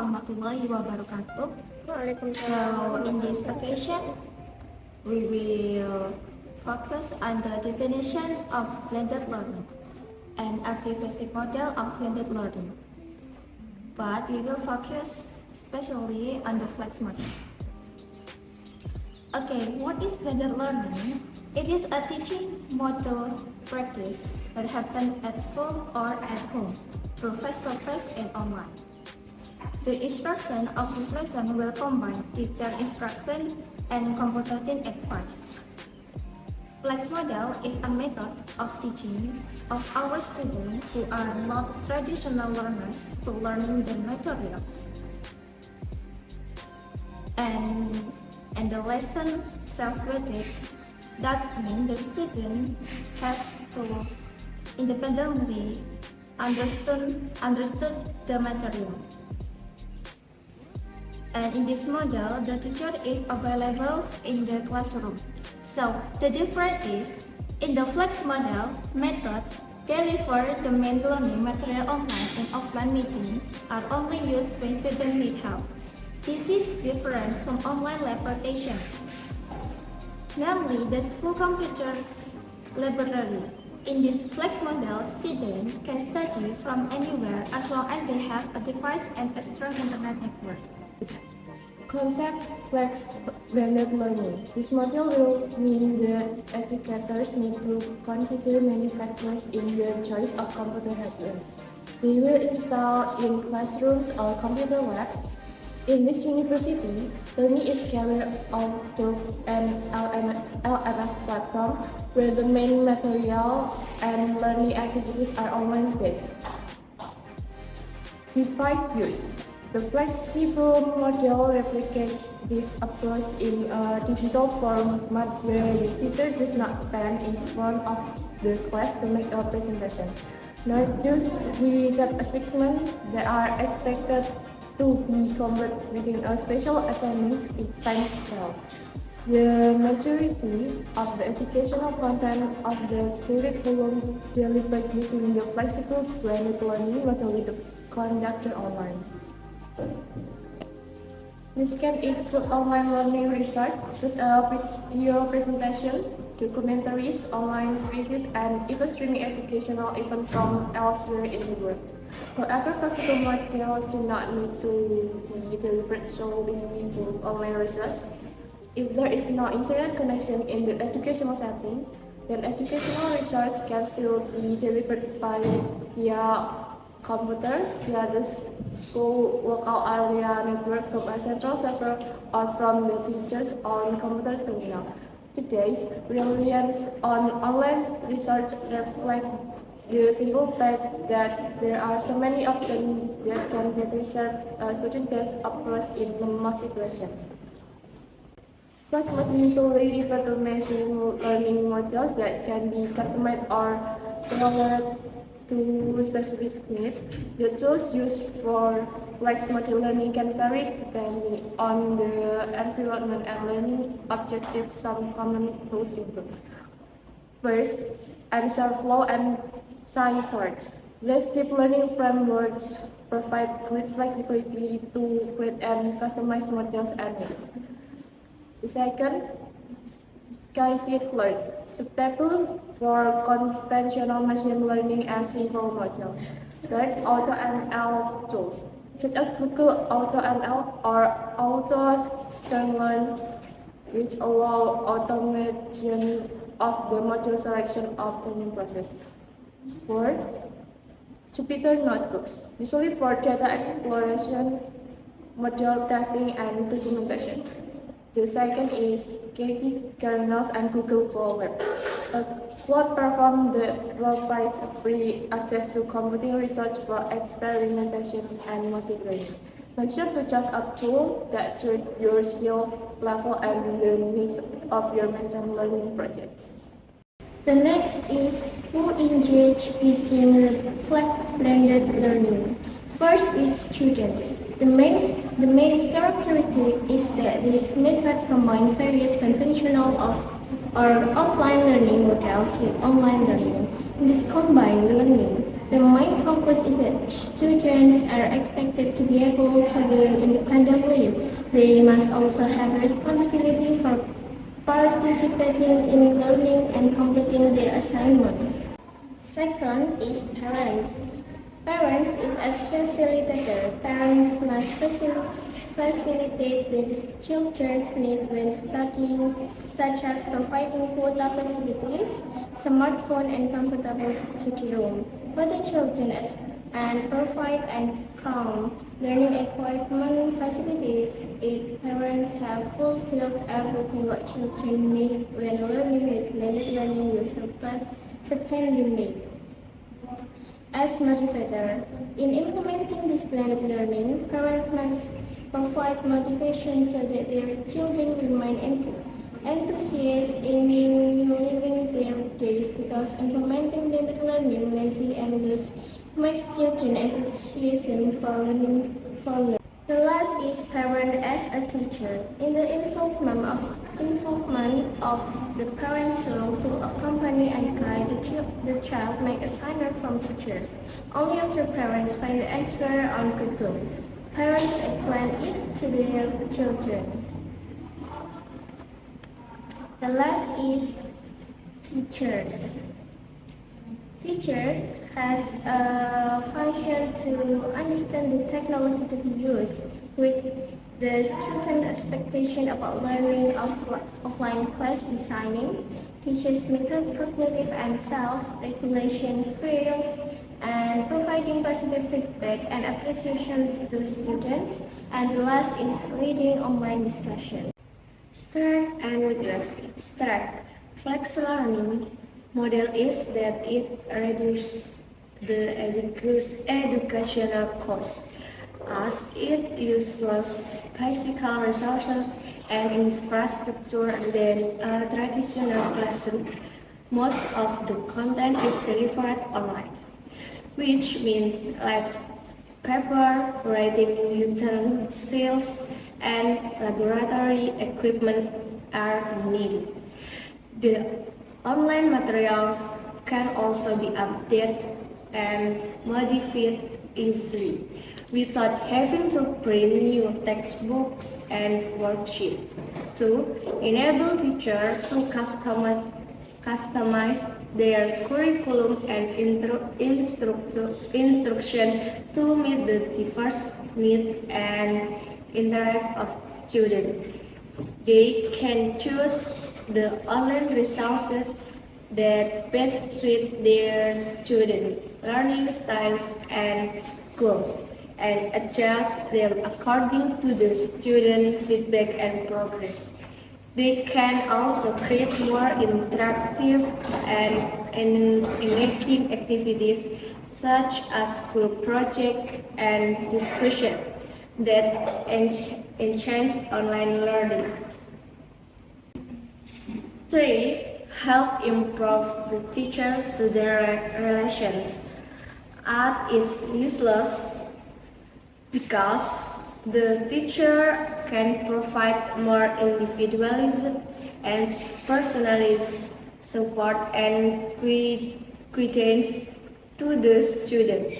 warahmatullahi wabarakatuh. So in this occasion, we will focus on the definition of blended learning and a few basic model of blended learning. But we will focus especially on the flex model. Okay, what is blended learning? It is a teaching model practice that happens at school or at home through face-to-face and online. The instruction of this lesson will combine teacher instruction and computing advice. Flex model is a method of teaching of our students who are not traditional learners to learning the materials. And the lesson self-guided. That means the student has to independently understood the material. And in this model, the teacher is available in the classroom. So the difference is, in the flex model method, deliver the main learning material online and offline meeting are only used when students need help. This is different from online lab rotation. Namely, the school computer library. In this flex model, students can study from anywhere as long as they have a device and a strong internet network. Concept flex blended learning. This model will mean the educators need to consider many factors in their choice of computer hardware. They will install in classrooms or computer labs. In this university, learning is carried out through an LMS platform where the main material and learning activities are online based. Device use. The flexible model replicates this approach in a digital format where the teacher does not stand in front of the class to make a presentation, nor does he set assessments that are expected to be completed within a special attendance time scale. The majority of the educational content of the curriculum delivered using the flexible blended learning model is conducted online. This can include online learning research, such as video presentations, documentaries, online quizzes, and even streaming educational events from elsewhere in the world. However, flexible modules do not need to be delivered solely to online research. If there is no internet connection in the educational setting, then educational research can still be delivered via computer, via the school local area network from a central server or from the teacher's own computer terminal. Today's reliance on online research reflects the simple fact that there are so many options that can better serve a student-based approach in most situations. Flex models usually refer to machine learning modules that can be customized or tailored to specific needs. The tools used for flex model learning can vary depending on the environment and learning objectives. Some common tools include: first, TensorFlow and PyTorch. These deep learning frameworks provide great flexibility to create and customize models at will. The second, scikit-learn, suitable for conventional machine learning and simple modules. Third, AutoML tools, such as Google AutoML or AutoScanLearn, which allow automation of the module selection of training process. Fourth, Jupyter notebooks, usually for data exploration, module testing, and documentation. The second is KT kernels and Google Colab. A cloud platform that provides free access to computing research for experimentation and motive learning. Make sure to choose a tool that suits your skill level and the needs of your machine learning projects. The next is who engage using the flex blended learning. First is students. The main characteristic is that this method combines various conventional or offline learning models with online learning. In this combined learning, The main focus is that students are expected to be able to learn independently. They must also have responsibility for participating in learning and completing their assignments. Second is parents. Parents is as facilitator. Parents must facilitate their children's needs when studying, such as providing quota facilities, smartphone, and comfortable study room for the children and provide and calm learning equipment facilities if parents have fulfilled everything what children need when learning with blended learning will certainly make. As motivator, in implementing this blended learning, parents must provide motivation so that their children remain enthusiastic in living their days because implementing blended learning lazy and loose makes children enthusiastic for learning. The last is parent as a teacher. In the involvement of the parents' role to accompany and guide the child make assignment from teachers. Only after parents find the answer on Google, parents explain it to their children. The last is teachers. Teacher has a function to understand the technology to be used with the student expectation about learning offline class designing, teachers method cognitive and self-regulation fields, and providing positive feedback and appreciations to students. And the last is leading online discussion. Strength and weakness. Strength. Flex learning model is that it reduces the educational cost as it uses less physical resources and infrastructure than a traditional classroom. Most of the content is delivered online, which means less paper, writing utensils, and laboratory equipment are needed. The online materials can also be updated and modified easily without having to print new textbooks and worksheets. To enable teachers to customize their curriculum and instruction to meet the diverse needs and interests of students. They can choose the online resources that best suit their student learning styles and goals and adjust them according to the student feedback and progress. They can also create more interactive and engaging activities such as group project and discussion that enhance online learning. 3. Help improve the teacher-student relations. Art is useless because the teacher can provide more individualized and personalized support and guidance to the student.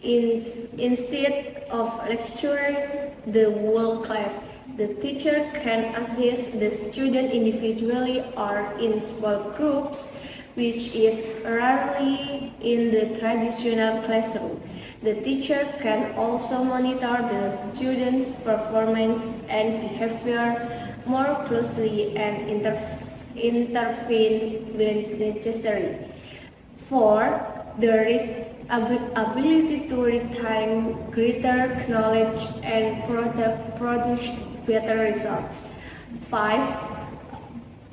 Instead of lecturing the whole class, the teacher can assist the student individually or in small groups, which is rarely in the traditional classroom. The teacher can also monitor the students' performance and behavior more closely and intervene when necessary. 4. The ability to retain greater knowledge and produce better results. 5.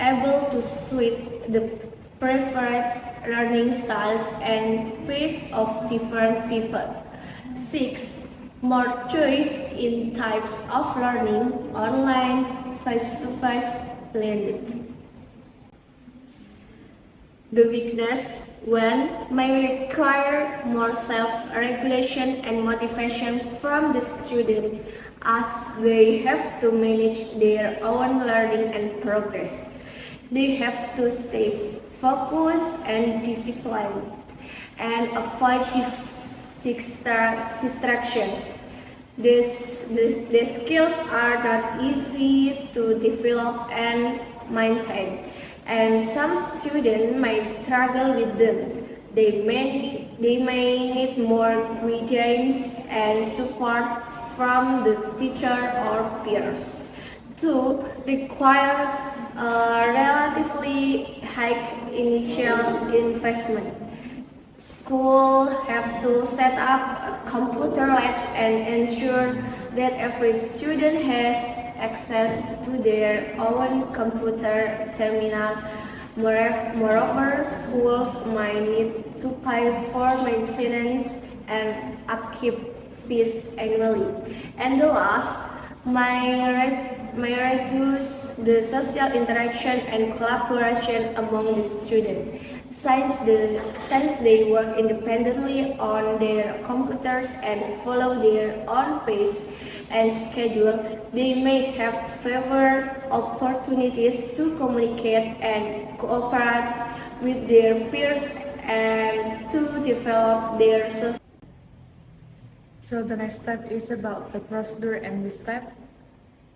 Able to suit the preferred learning styles and pace of different people. 6. More choice in types of learning, online, face-to-face, blended. The weakness, one, may require more self-regulation and motivation from the student as they have to manage their own learning and progress. They have to stay focused and disciplined. and avoid distractions. These skills are not easy to develop and maintain, and some students may struggle with them. They may need more guidance and support from the teacher or peers. 2. Requires a relatively high initial investment. Schools have to set up computer labs and ensure that every student has access to their own computer terminal. Moreover, schools might need to pay for maintenance and upkeep fees annually. And the last, may reduce the social interaction and collaboration among the students. Since they work independently on their computers and follow their own pace and schedule, they may have fewer opportunities to communicate and cooperate with their peers and to develop their social. So the next step is about the procedure and the step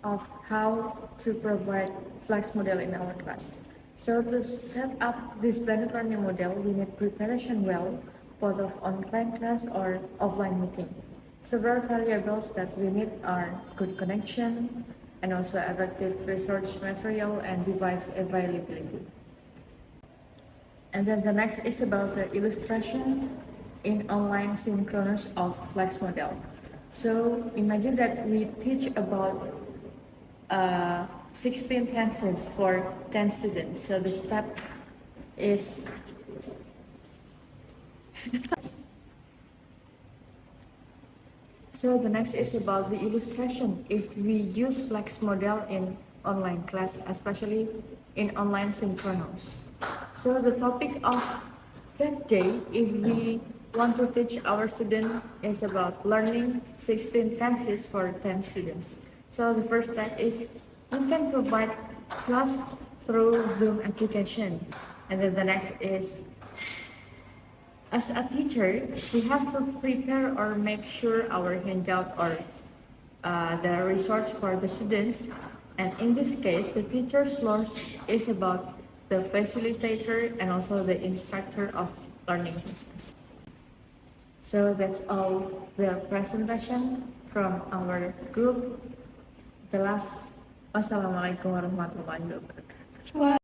of how to provide flex model in our class. So to set up this blended learning model, we need preparation well, both of online class or offline meeting. Several variables that we need are good connection and also effective research material and device availability. And then the next is about the illustration in online synchronous of flex model. So imagine that we teach about 16 tenses for 10 students. So the step is so the next is about the illustration. If we use flex model in online class, especially in online synchronous. So the topic of that day, if we want to teach our student, is about learning 16 tenses for 10 students. So the first step is we can provide class through Zoom application. And then the next is, as a teacher, we have to prepare or make sure our handout or the resource for the students. And in this case, the teacher's loss is about the facilitator and also the instructor of learning process. So that's all the presentation from our group. The last, wassalamualaikum warahmatullahi wabarakatuh.